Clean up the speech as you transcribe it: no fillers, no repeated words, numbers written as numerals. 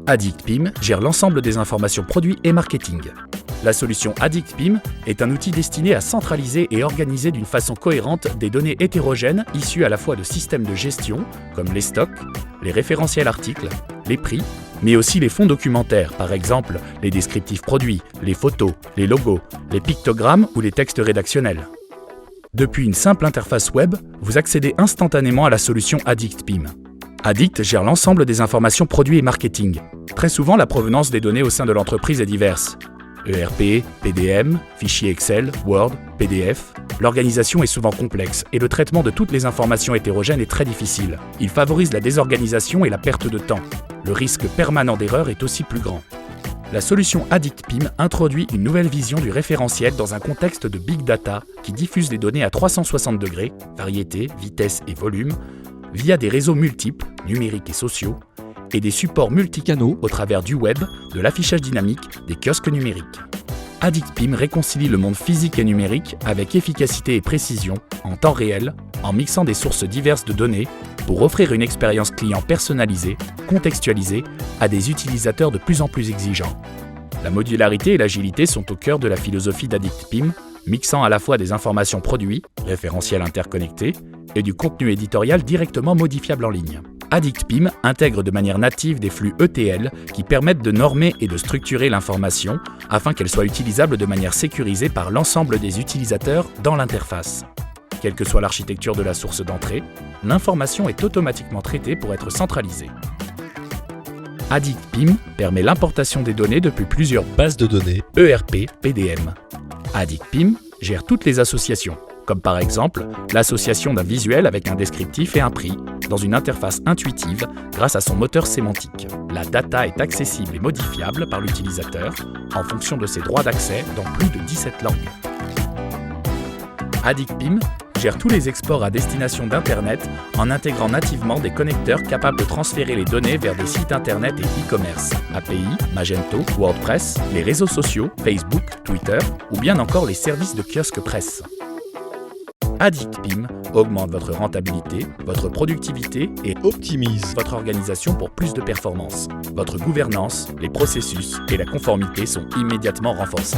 AddictPIM gère l'ensemble des informations produits et marketing. La solution AddictPIM est un outil destiné à centraliser et organiser d'une façon cohérente des données hétérogènes issues à la fois de systèmes de gestion, comme les stocks, les référentiels articles, les prix, mais aussi les fonds documentaires, par exemple les descriptifs produits, les photos, les logos, les pictogrammes ou les textes rédactionnels. Depuis une simple interface web, vous accédez instantanément à la solution AddictPIM. Addict gère l'ensemble des informations produits et marketing. Très souvent, la provenance des données au sein de l'entreprise est diverse. ERP, PDM, fichiers Excel, Word, PDF. L'organisation est souvent complexe et le traitement de toutes les informations hétérogènes est très difficile. Il favorise la désorganisation et la perte de temps. Le risque permanent d'erreur est aussi plus grand. La solution AddictPIM introduit une nouvelle vision du référentiel dans un contexte de big data qui diffuse des données à 360 degrés, variété, vitesse et volume, via des réseaux multiples, numériques et sociaux, et des supports multicanaux au travers du web, de l'affichage dynamique, des kiosques numériques. AddictPIM réconcilie le monde physique et numérique avec efficacité et précision, en temps réel, en mixant des sources diverses de données pour offrir une expérience client personnalisée, contextualisée, à des utilisateurs de plus en plus exigeants. La modularité et l'agilité sont au cœur de la philosophie d'AddictPIM, mixant à la fois des informations produits, référentiels interconnectés, et du contenu éditorial directement modifiable en ligne. AddictPIM intègre de manière native des flux ETL qui permettent de normer et de structurer l'information afin qu'elle soit utilisable de manière sécurisée par l'ensemble des utilisateurs dans l'interface. Quelle que soit l'architecture de la source d'entrée, l'information est automatiquement traitée pour être centralisée. AddictPIM permet l'importation des données depuis plusieurs bases de données ERP, PDM. AddictPIM gère toutes les associations, comme par exemple l'association d'un visuel avec un descriptif et un prix, dans une interface intuitive grâce à son moteur sémantique. La data est accessible et modifiable par l'utilisateur en fonction de ses droits d'accès dans plus de 17 langues. AddictPIM gère tous les exports à destination d'Internet en intégrant nativement des connecteurs capables de transférer les données vers des sites Internet et e-commerce, API, Magento, WordPress, les réseaux sociaux, Facebook, Twitter ou bien encore les services de kiosque presse. AddictPIM augmente votre rentabilité, votre productivité et optimise votre organisation pour plus de performance. Votre gouvernance, les processus et la conformité sont immédiatement renforcés.